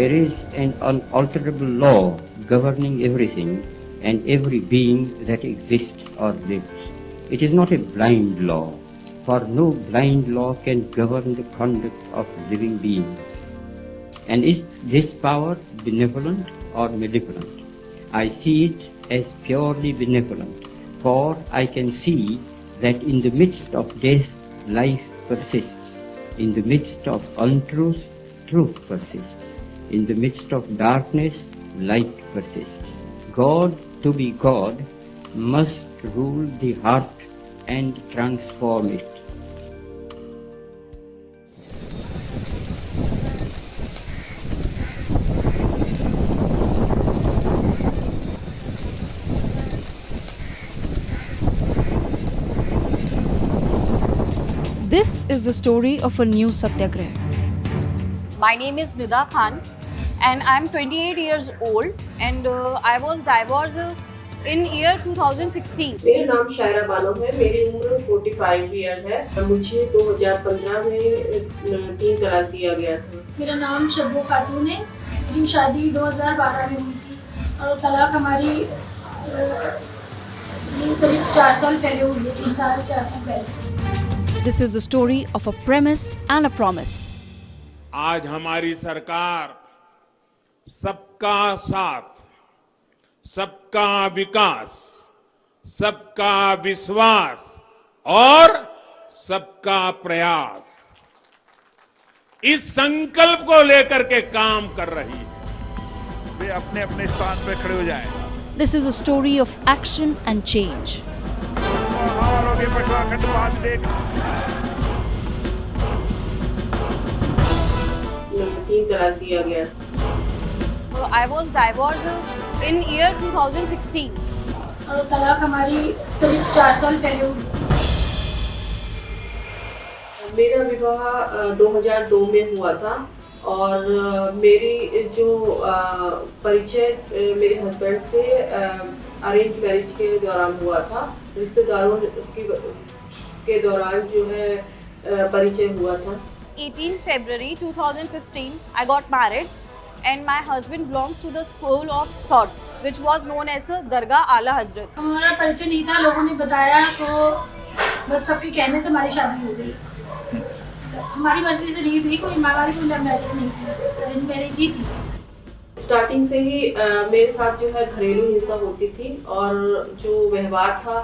There is an unalterable law governing everything and every being that exists or lives. It is not a blind law, for no blind law can govern the conduct of living beings. And is this power benevolent or malevolent? I see it as purely benevolent, for I can see that in the midst of death, life persists. In the midst of untruth, truth persists. In the midst of darkness, light persists. God, to be God, must rule the heart and transform it. This is the story of a new satyagraha. My name is Nida Khan and I'm 28 years old and I was divorced in year 2016. मेरा नाम शायरा बानो है, मेरी उम्र 45 year है। मुझे 2015 में 3 तलाक दिया गया था। मेरा नाम शब्बो खातून है। मेरी शादी 2012 में हुई थी और तलाक हमारी करीब 4 साल पहले हुई है, 3 साल 4 साल पहले। This is the story of a premise and a promise. आज हमारी सरकार सबका साथ, सबका विकास, सबका विश्वास और सबका प्रयास इस संकल्प को लेकर के काम कर रही है। वे अपने अपने स्थान पर खड़े हो जाएं। This is a story of action and change. तीन तलाक दिया गया। I was divorced in year 2016. और तलाक हमारी करीब 4 साल पहले हुई। मेरा विवाह 2002 में हुआ था और मेरी जो परिचय मेरे हस्बैंड से अरेंज मैरिज के दौरान हुआ था। रिश्तेदारों के दौरान जो है परिचय हुआ था। 18 February 2015, I got married and my husband belongs to the school of thoughts which was known as Dargah Ala Hazrat. हमारा परिचय नहीं था, लोगों ने बताया तो बस सबके कहने से हमारी शादी हो गई। हमारी मर्जी से नहीं थी, कोई हमारी कोई लव मैरिज नहीं थी, अरेंज मैरिज ही थी। स्टार्टिंग से ही मेरे साथ जो है घरेलू हिंसा होती थी और जो व्यवहार था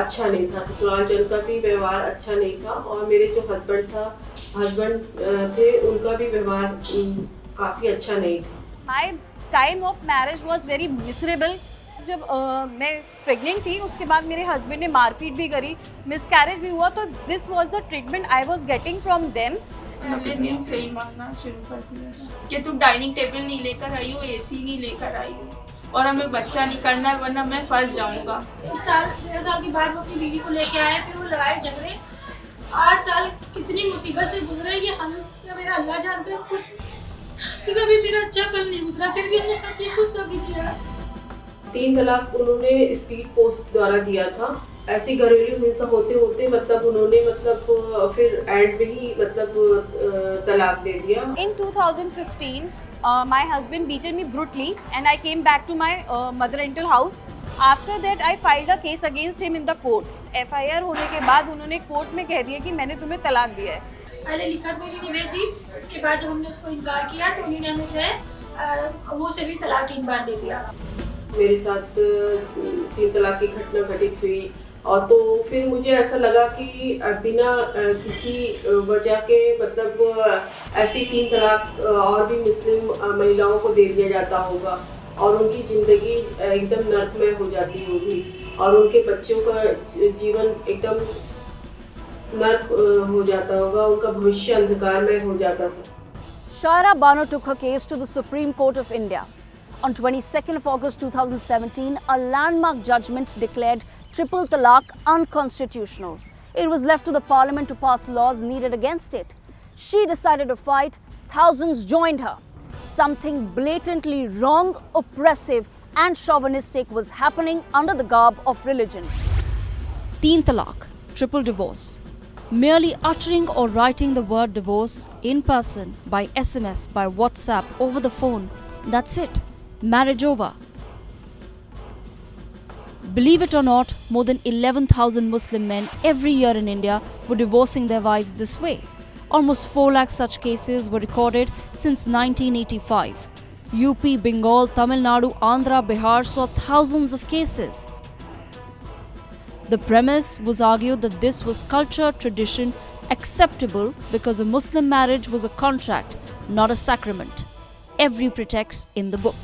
अच्छा नहीं था। ससुराल जन का भी व्यवहार अच्छा नहीं था और मेरे जो हस्बैंड थे उनका भी व्यवहार काफ़ी अच्छा नहीं था। My time of marriage was very miserable. जब मैं प्रेग्नेंट थी उसके बाद मेरे हस्बैंड ने मारपीट भी करी, मिसकैरेज भी हुआ, तो this was the treatment I was getting from them. हमने दिन से ही मांगना शुरू कर दिया कि तुम डाइनिंग टेबल नहीं लेकर आई हो, एसी नहीं लेकर आई हो और हमें बच्चा नहीं करना है वरना मैं फंस जाऊंगा। 1 साल 1.5 साल के बाद वो अपनी बीवी को लेके आए, फिर वो लड़ाई झगड़े। 8 साल कितनी मुसीबत से गुजरे ये हम या मेरा अल्लाह जानते हैं खुद, कि कभी मेरा अच्छा पल नहीं गुजरा, फिर भी हमने हर चीज को सब्र किया। 3 तलाक उन्होंने स्पीड पोस्ट द्वारा दिया था। ऐसी घरेलू हिंसा होते होते मतलब उन्होंने फिर एंड में ही तलाक दे दिया। In 2015, my husband beaten me brutally and I came back to my mother-in-law house. After that, I filed a case against him in the court. FIR होने के बाद उन्होंने कोर्ट में कह दिया कि मैंने तुम्हें तलाक दिया है। पहले लिखत में नहीं भेजी, इसके बाद जब हमने उसको इनकार किया तो उन्होंने हमें जो है वो से भी तलाक 3 बार दे दिया। मेरे साथ 3 तलाक की घटना घटित हुई और तो फिर मुझे ऐसा लगा कि बिना किसी वजह के ऐसी 3 तलाक और भी मुस्लिम महिलाओं को दे दिया जाता होगा और उनकी ज़िंदगी एकदम नर्कमय हो जाती होगी और उनके बच्चों का जीवन एकदम नर्क हो जाता होगा, उनका भविष्य अंधकारमय हो जाता था। Shaira Bano took her case to the Supreme Court of India. On 22nd of August 2017, a landmark judgment declared triple talaq unconstitutional. It was left to the parliament to pass laws needed against it. She decided to fight. Thousands joined her. Something blatantly wrong, oppressive and chauvinistic was happening under the garb of religion. Teen talaq, triple divorce. Merely uttering or writing the word divorce in person, by SMS, by WhatsApp, over the phone, that's it. Marriage over. Believe it or not, more than 11,000 Muslim men every year in India were divorcing their wives this way. Almost 4 lakh such cases were recorded since 1985. UP, Bengal, Tamil Nadu, Andhra, Bihar saw thousands of cases. The premise was argued that this was culture, tradition, acceptable because a Muslim marriage was a contract, not a sacrament. Every pretext in the book.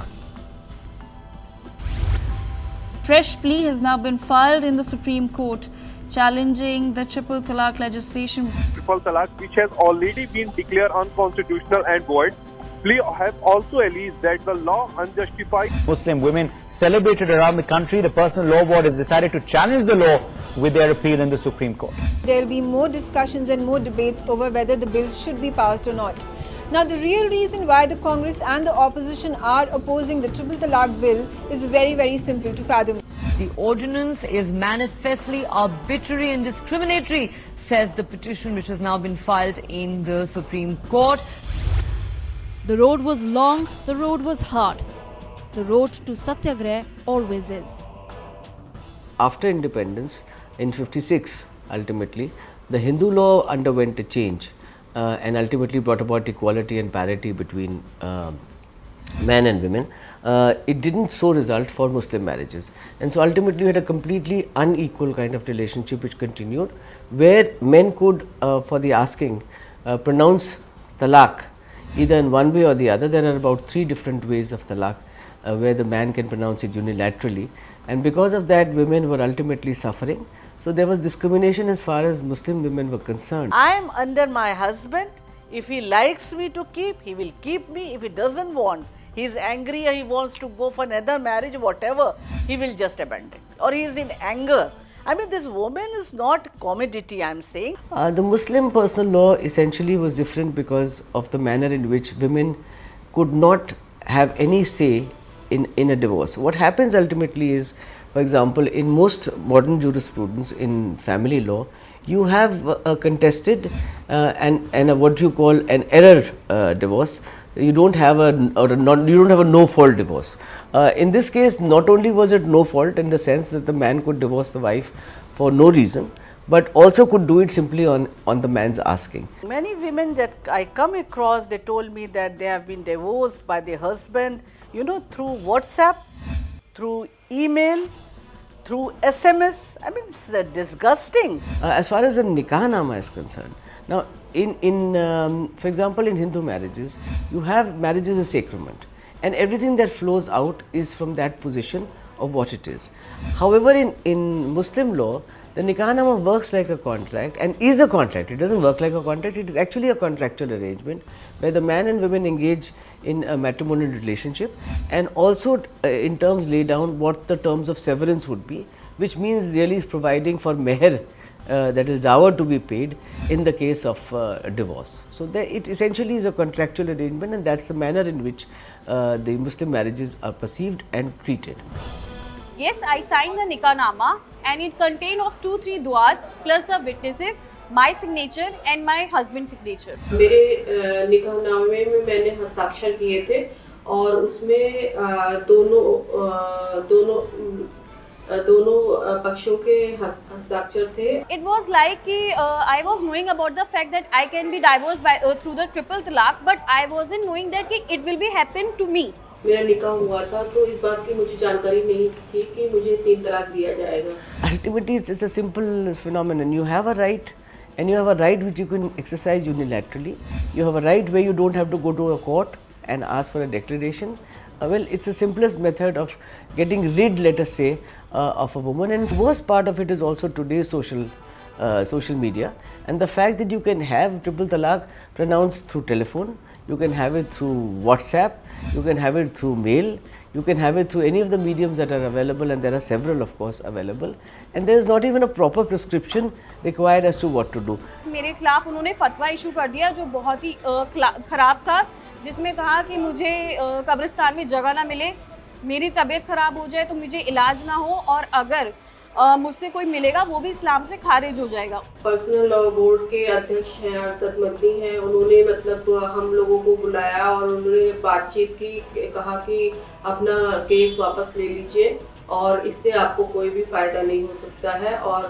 Fresh plea has now been filed in the Supreme Court, challenging the Triple Talaq legislation. Triple Talaq, which has already been declared unconstitutional and void. Plea has also alleged that the law unjustified. Muslim women celebrated around the country. The Personal Law Board has decided to challenge the law with their appeal in the Supreme Court. There will be more discussions and more debates over whether the bill should be passed or not. Now, the real reason why the Congress and the opposition are opposing the Triple Talaq bill is very, very simple to fathom. The ordinance is manifestly arbitrary and discriminatory, says the petition which has now been filed in the Supreme Court. The road was long, the road was hard. The road to Satyagrah always is. After independence, in 56, ultimately, the Hindu law underwent a change and ultimately brought about equality and parity between men and women. It didn't so result for Muslim marriages. And so ultimately we had a completely unequal kind of relationship which continued, where men could, for the asking, pronounce talaq either in one way or the other. There are about 3 different ways of talaq where the man can pronounce it unilaterally, and because of that women were ultimately suffering. So there was discrimination as far as Muslim women were concerned. I am under my husband. If he likes me to keep, he will keep me. If he doesn't want, he is angry or he wants to go for another marriage, whatever, he will just abandon. Or he is in anger. I mean, this woman is not commodity, I am saying. The Muslim personal law essentially was different because of the manner in which women could not have any say in a divorce. What happens ultimately is, for example, in most modern jurisprudence in family law, you have a contested and a what you call an error divorce. You don't have a no fault divorce. In this case, not only was it no fault in the sense that the man could divorce the wife for no reason, but also could do it simply on the man's asking. Many women that I come across, they told me that they have been divorced by their husband, you know, through WhatsApp, through email, through SMS. I mean, it's disgusting. As far as a Nikahnama is concerned, now for example, in Hindu marriages, you have marriage as a sacrament, and everything that flows out is from that position of what it is. However, in Muslim law, the Nikahnama works like a contract and is a contract. It doesn't work like a contract, it is actually a contractual arrangement where the man and women engage in a matrimonial relationship, and also in terms lay down what the terms of severance would be, which means really is providing for meher, that is dower to be paid in the case of divorce. So it essentially is a contractual arrangement, and that's the manner in which the Muslim marriages are perceived and treated. Yes, I signed the Nikahnama and it contained of 2-3 duas plus the witnesses, my signature and my husband's signature. मेरे निकाहनामे में मैंने हस्ताक्षर किए थे और उसमें दोनों पक्षों के हस्ताक्षर थे. It was like I was knowing about the fact that I can be divorced by through the triple talaq, but I wasn't knowing that it will be happen to me. मेरा निकाह हुआ था तो इस बात की मुझे जानकारी नहीं थी कि मुझे 3 तलाक दिया जाएगा. Ultimately, it's a simple phenomenon. You have a right, and you have a right which you can exercise unilaterally. You have a right where you don't have to go to a court and ask for a declaration. Well, it's the simplest method of getting rid, let us say, of a woman, and the worst part of it is also today's social media, and the fact that you can have triple talaq pronounced through telephone, you can have it through WhatsApp, you can have it through mail, you can have it through any of the mediums that are available, and there are several of course available, and there is not even a proper prescription required as to what to do. मेरे खिलाफ उन्होंने फतवा issue कर दिया जो बहुत ही खराब था, जिसमें कहा कि मुझे कब्रिस्तान में जगह ना मिले, मेरी तबीयत खराब हो जाए तो मुझे इलाज ना हो, और अगर मुझसे कोई मिलेगा वो भी इस्लाम से खारिज हो जाएगा। पर्सनल लॉ बोर्ड के अध्यक्ष हैं अरशद मदनी हैं, उन्होंने मतलब हम लोगों को बुलाया और उन्होंने बातचीत की, कहा कि अपना केस वापस ले लीजिए और इससे आपको कोई भी फ़ायदा नहीं हो सकता है और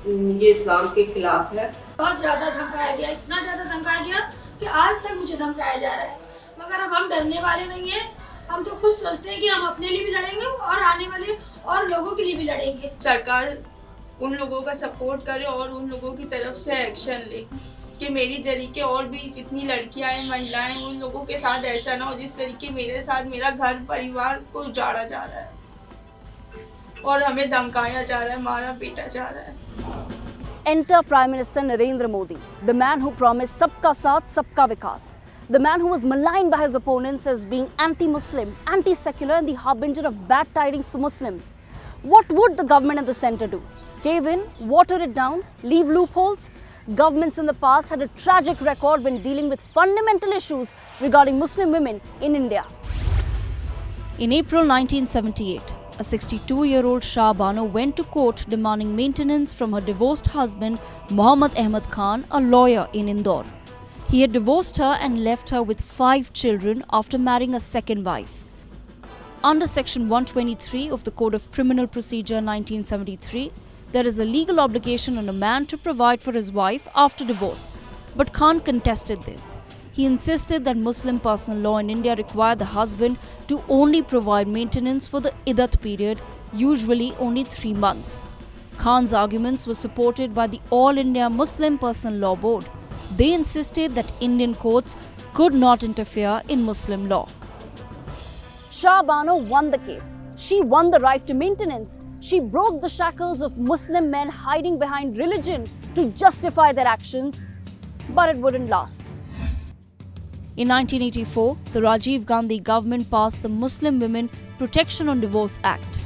ये इस्लाम के खिलाफ है। बहुत ज़्यादा धमकाया गया, इतना ज़्यादा धमकाया गया कि आज तक मुझे धमकाया जा रहा है, मगर अब हम डरने वाले नहीं हैं। हम तो खुद सोचते हैं कि हम अपने लिए भी लड़ेंगे और आने वाले और लोगों के लिए भी लड़ेंगे। सरकार उन लोगों का सपोर्ट करे और उन लोगों की तरफ से एक्शन ले कि मेरी तरीके और भी जितनी लड़कियां हैं, महिलाएं, उन लोगों के साथ ऐसा ना हो जिस तरीके मेरे साथ मेरा घर परिवार को उजाड़ा जा रहा है और हमें धमकाया जा रहा है, मारा पीटा जा रहा है। Enter Prime Minister Narendra Modi, the man who promised Sabka Saath, Sabka Vikas. The man who was maligned by his opponents as being anti-Muslim, anti-secular and the harbinger of bad tidings for Muslims. What would the government and the centre do? Cave in, water it down, leave loopholes? Governments in the past had a tragic record when dealing with fundamental issues regarding Muslim women in India. In April 1978, a 62-year-old Shah Bano went to court demanding maintenance from her divorced husband Muhammad Ahmad Khan, a lawyer in Indore. He had divorced her and left her with 5 children after marrying a second wife. Under Section 123 of the Code of Criminal Procedure 1973, there is a legal obligation on a man to provide for his wife after divorce. But Khan contested this. He insisted that Muslim personal law in India required the husband to only provide maintenance for the iddat period, usually only 3 months. Khan's arguments were supported by the All India Muslim Personal Law Board. They insisted that Indian courts could not interfere in Muslim law. Shah Bano won the case. She won the right to maintenance. She broke the shackles of Muslim men hiding behind religion to justify their actions, but it wouldn't last. In 1984, the Rajiv Gandhi government passed the Muslim Women Protection on Divorce Act.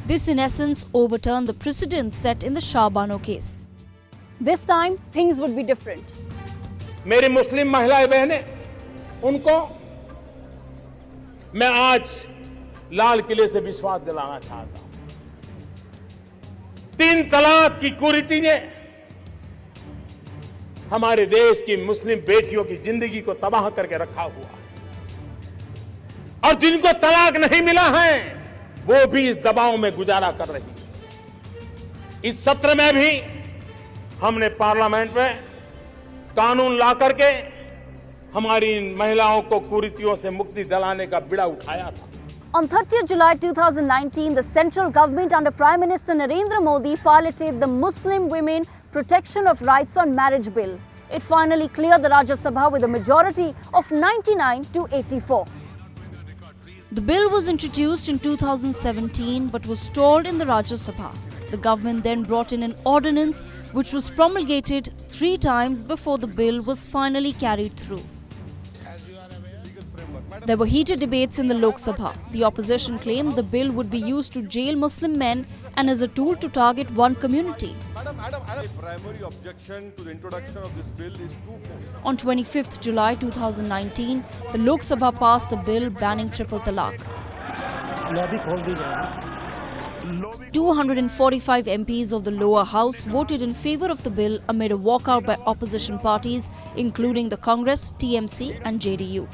This in essence overturned the precedent set in the Shah Bano case. This time, things would be different. मेरी मुस्लिम महिलाएं बहनें, उनको मैं आज लाल किले से विश्वास दिलाना चाहता हूं। 3 तलाक की कुरीति ने हमारे देश की मुस्लिम बेटियों की जिंदगी को तबाह करके रखा हुआ है और जिनको तलाक नहीं मिला है वो भी इस दबाव में गुजारा कर रही है। इस सत्र में भी हमने पार्लियामेंट में कानून ला करके हमारी महिलाओं को कुरीतियों से मुक्ति दिलाने का बीड़ा उठाया था। On 30th July 2019, the central government under Prime Minister Narendra Modi piloted the Muslim Women Protection of Rights on Marriage Bill. It finally cleared the Rajya Sabha with a majority of 99 to 84. The bill was introduced in 2017 but was stalled in the Rajya Sabha. The government then brought in an ordinance which was promulgated 3 times before the bill was finally carried through. There were heated debates in the Lok Sabha. The opposition claimed the bill would be used to jail Muslim men and as a tool to target one community. The primary objection to the introduction of this bill is twofold. On 25th July 2019, the Lok Sabha passed the bill banning triple talaq. 245 MPs of the lower house voted in favour of the bill amid a walkout by opposition parties including the Congress, TMC and JDU.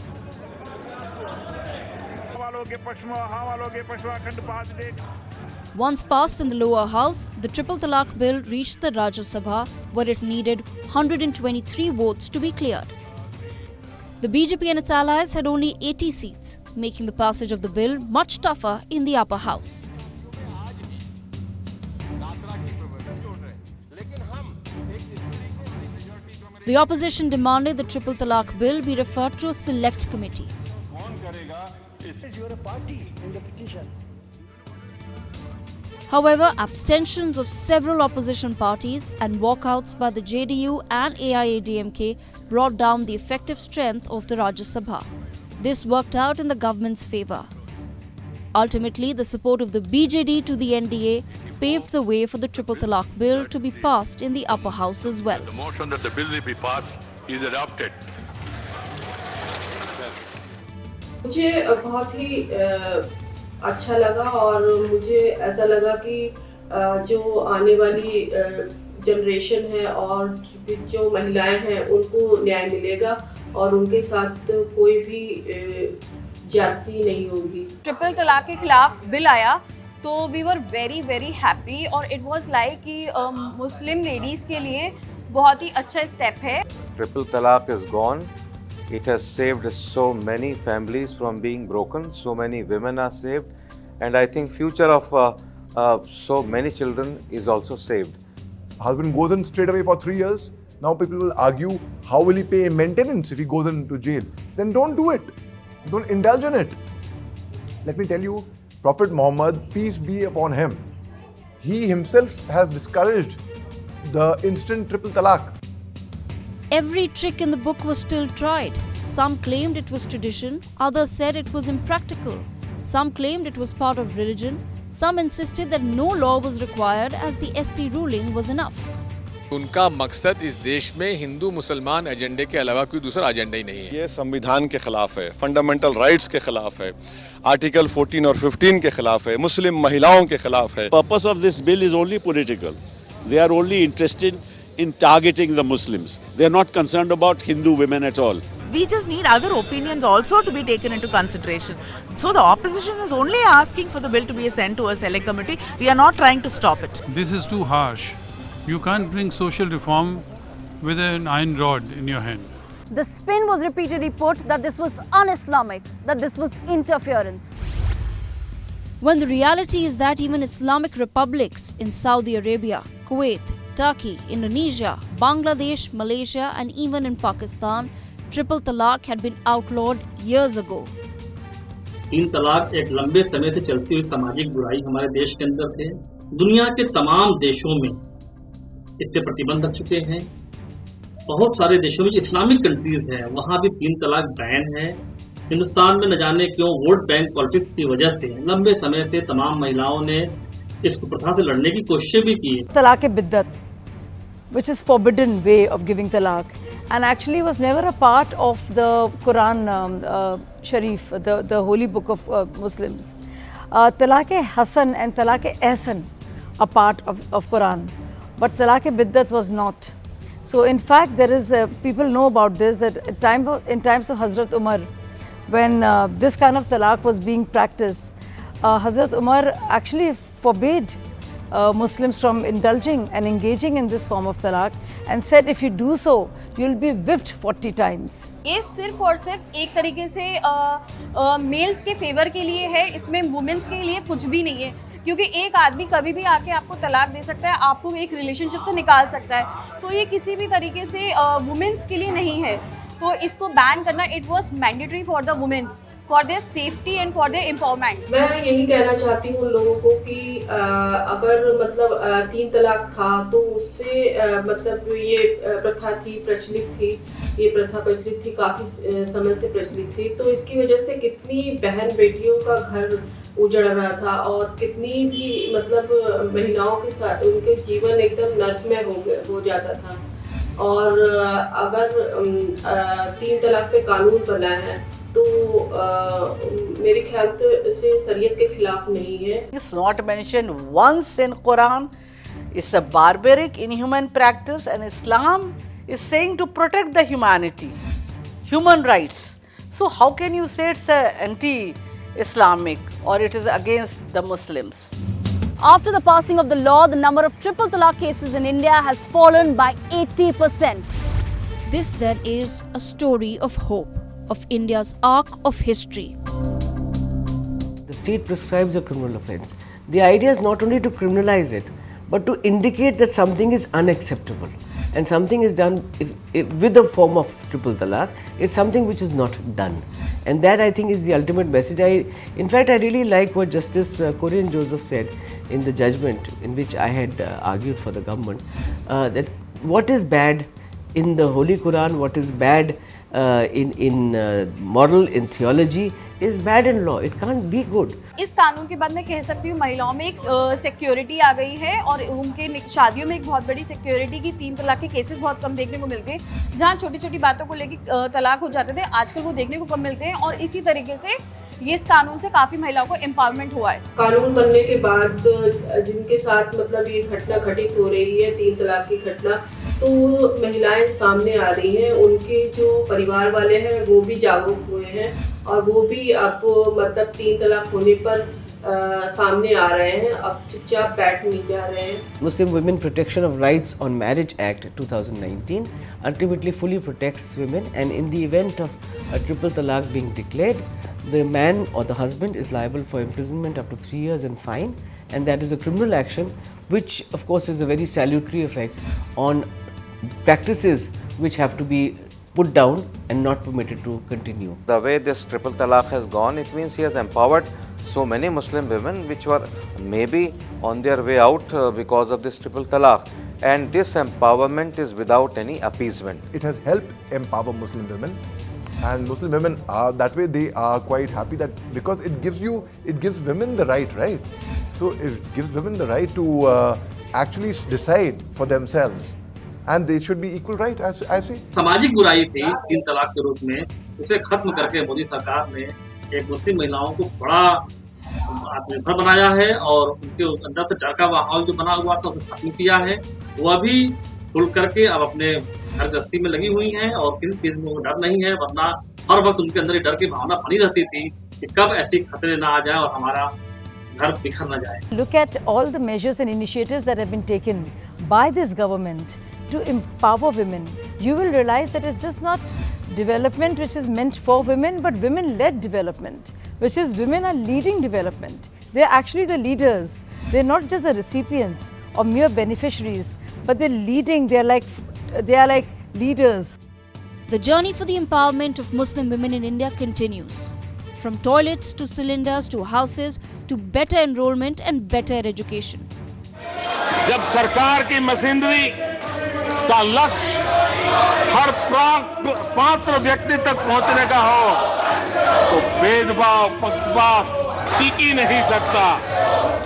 Once passed in the lower house, the triple talaq bill reached the Rajya Sabha where it needed 123 votes to be cleared. The BJP and its allies had only 80 seats, making the passage of the bill much tougher in the upper house. The opposition demanded the triple talaq bill be referred to a select committee. However, abstentions of several opposition parties and walkouts by the JDU and AIADMK brought down the effective strength of the Rajya Sabha. This worked out in the government's favour. Ultimately, the support of the BJD to the NDA paved the way for the triple talaq bill to be passed in the upper house as well. The motion that the bill be passed is adopted. मुझे बहुत ही अच्छा लगा और मुझे ऐसा लगा कि जो आने वाली जनरेशन है और जो महिलाएं हैं उनको न्याय मिलेगा और उनके साथ कोई भी जाति नहीं होगी। ट्रिपल तलाक के खिलाफ बिल आया तो we were very very happy और इट वाज लाइक कि मुस्लिम लेडीज़ के लिए बहुत ही अच्छा स्टेप है। Triple talaq is gone. It has saved so many families from being broken. So many women are saved, and I think future of so many children is also saved. Husband goes in straight away for 3 years. Now people will argue, how will he pay maintenance if he goes into jail? Then don't do it. Don't indulge in it. Let me tell you, Prophet Muhammad, peace be upon him, he himself has discouraged the instant triple talaq. Every trick in the book was still tried. Some claimed it was tradition, others said it was impractical. Some claimed it was part of religion. Some insisted that no law was required as the SC ruling was enough. उनका मकसद इस देश में हिंदू मुसलमान एजेंडे के अलावा कोई दूसरा एजेंडा ही नहीं है। ये संविधान के खिलाफ है, फंडामेंटल राइट्स के खिलाफ है, आर्टिकल 14 और 15 के खिलाफ है, मुस्लिम महिलाओं के खिलाफ है। Purpose of this bill is only political. They are only interested in targeting the Muslims. They are not concerned about Hindu women at all. We just need other opinions also to be taken into consideration. So the opposition is only asking for the bill to be sent to a select committee. We are not trying to stop it. This is too harsh. You can't bring social reform with an iron rod in your hand. The spin was repeatedly put that this was un-Islamic, that this was interference. When the reality is that even Islamic republics in Saudi Arabia, Kuwait, Turkey, Indonesia, Bangladesh, Malaysia and even in Pakistan, triple talaq had been outlawed years ago. तीन तलाक एक लंबे समय से चलती हुई सामाजिक बुराई हमारे देश के अंदर थे। दुनिया के तमाम देशों में इस पे प्रतिबंध लग चुके हैं। बहुत सारे देशों में इस्लामिक कंट्रीज हैं, वहाँ भी तीन तलाक बैन है। हिंदुस्तान में न जाने क्यों वोट बैंक पॉलिटिक्स की वजह से लंबे समय से तमाम महिलाओं ने इस प्रथा से लड़ने की कोशिशें भी की। तलाक बिद्दत, which is forbidden way of giving talaq, and actually was never a part of the Quran Sharif, the holy book of Muslims. Talaq Hasan and Talaq Ahsan are part of Quran, but Talaq Biddat was not. So in fact, there is people know about this, that in times of Hazrat Umar, when this kind of talaq was being practiced, Hazrat Umar actually forbade Muslims from indulging and engaging in this form of talaq and said, if you do so, you will be whipped 40 times. ये सिर्फ और सिर्फ एक तरीके से mails के favour के लिए है, इसमें वुमेन्स के लिए कुछ भी नहीं है, क्योंकि एक आदमी कभी भी आके आपको तलाक दे सकता है, आपको एक रिलेशनशिप से निकाल सकता है, तो ये किसी भी तरीके से वुमेन्स के लिए नहीं है। तो इसको बैन करना, it was mandatory for the womens, for their safety and for their empowerment. मैं यही कहना चाहती हूँ लोगों को कि अगर मतलब तीन तलाक था तो उससे मतलब जो ये प्रथा थी प्रचलित थी, ये प्रथा प्रचलित थी, काफ़ी समय से प्रचलित थी, तो इसकी वजह से कितनी बहन बेटियों का घर उजड़ रहा था और कितनी भी मतलब महिलाओं के साथ उनके जीवन एकदम नरकमय हो जाता था। और अगर तीन तलाक पे कानून बना है तो मेरे ख्याल से शरीयत के खिलाफ नहीं है। It's not mentioned once in Quran. It's a barbaric, inhuman practice, and Islam is saying to protect the humanity, human rights. So how can you say it's anti-Islamic or it is against the Muslims? After the passing of the law, the number of triple talaq cases in India has fallen by 80%. This then is a story of hope, of India's arc of history. The state prescribes a criminal offence. The idea is not only to criminalize it, but to indicate that something is unacceptable. And something is done with the form of triple talaq, it's something which is not done. And that I think is the ultimate message. In fact, I really like what Justice Korean Joseph said in the judgment in which I had argued for the government, that what is bad in the Holy Quran, what is bad in moral, in theology, is bad in law. It can't be good. इस कानून के बाद मैं कह सकती हूँ महिलाओं में एक सिक्योरिटी आ गई है और उनके शादियों में एक बहुत बड़ी सिक्योरिटी की तीन तलाक के केसेस बहुत कम देखने को मिल गए। जहाँ छोटी छोटी बातों को लेकर तलाक हो जाते थे, आजकल वो देखने को कम मिलते हैं। और इसी तरीके से ये इस कानून से काफ़ी महिलाओं को एम्पावरमेंट हुआ है। कानून बनने के बाद जिनके साथ मतलब ये घटना घटित हो रही है, 3 तलाक की घटना, तो महिलाएं सामने आ रही हैं, उनके जो परिवार वाले हैं वो भी जागरूक हुए हैं और वो भी अब मतलब 3 तलाक होने पर सामने आ रहे हैं, अब चुपचाप बैठ नहीं जा रहे हैं। Muslim Women Protection of Rights on Marriage Act 2019 ultimately fully protects women, and in the event of a triple talaq being declared, the man or the husband is liable for imprisonment up to 3 years and fine, and that is a criminal action, which of course is a very salutary effect on practices which have to be put down and not permitted to continue. The way this triple talaq has gone, it means he has empowered so many Muslim women which were maybe on their way out because of this triple talaq, and this empowerment is without any appeasement. It has helped empower Muslim women, and Muslim women are that way, they are quite happy that because it gives women the right? So it gives women the right to actually decide for themselves, and they should be equal right, as I say. सामाजिक बुराई थी 3 तलाक के रूप में, उसे खत्म करके मोदी सरकार ने एक मुस्लिम महिलाओं को बड़ा आत्मनिर्भर बनाया है और उनके अंदर से डर का माहौल जो बना हुआ था उसे खत्म किया है। वो अभी खुल करके अब अपने घर गृहस्थी में लगी हुई हैं और किसी चीज में डर नहीं है, वरना हर वक्त उनके अंदर डर की भावना बनी रहती थी कि कब ऐसे खतरे ना आ जाए और हमारा घर बिखर ना जाए। Look at all the measures and initiatives that have been taken by this government to empower women. You will realize that it's just not development which is meant for women, but women-led development, which is women are leading development. They're actually the leaders. They're not just the recipients or mere beneficiaries, but they're leading. They are like leaders. The journey for the empowerment of Muslim women in India continues. From toilets to cylinders to houses to better enrollment and better education. जब सरकार की machinery का लक्ष्य हर पात्र व्यक्ति तक पहुंचने का हो तो भेदभाव पक्षपात टिक ही नहीं सकता।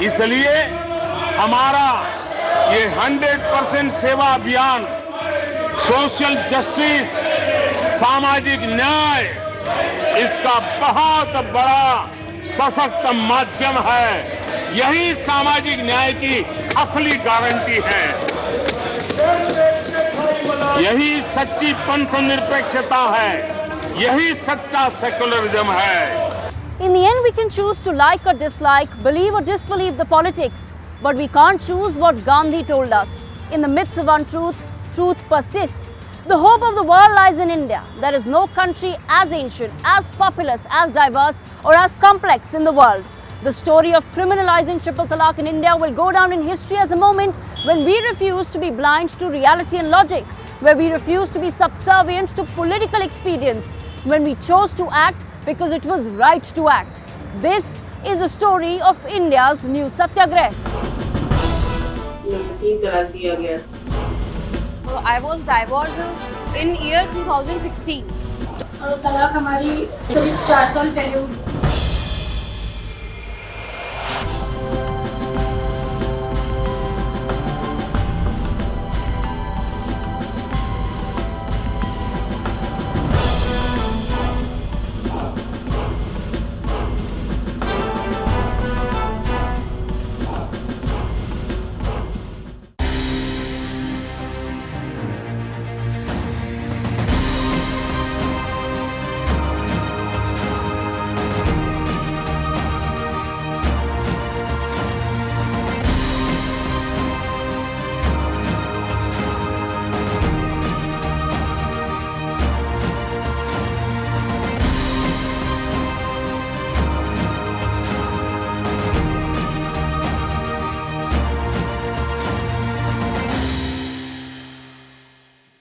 इसलिए हमारा ये 100% सेवा अभियान सोशल जस्टिस, सामाजिक न्याय, इसका बहुत बड़ा सशक्त माध्यम है। यही सामाजिक न्याय की असली गारंटी है। यही सच्ची पंथ निरपेक्षता है। यही सच्चा सेकुलरिज्म है। In the end, we can choose to like or dislike, believe or disbelieve the politics, but we can't choose what Gandhi told us. In the midst of untruth, truth persists. The hope of the world lies in India. There is no country as ancient, as populous, as diverse, or as complex in the world. The story of criminalizing triple talaq in India will go down in history as a moment when we refuse to be blind to reality and logic, where we refuse to be subservient to political expedience, when we chose to act because it was right to act. This is the story of India's new Satyagrah. I was divorced in year 2016. तलाक हमारी करीब 4 साल पहले हुई।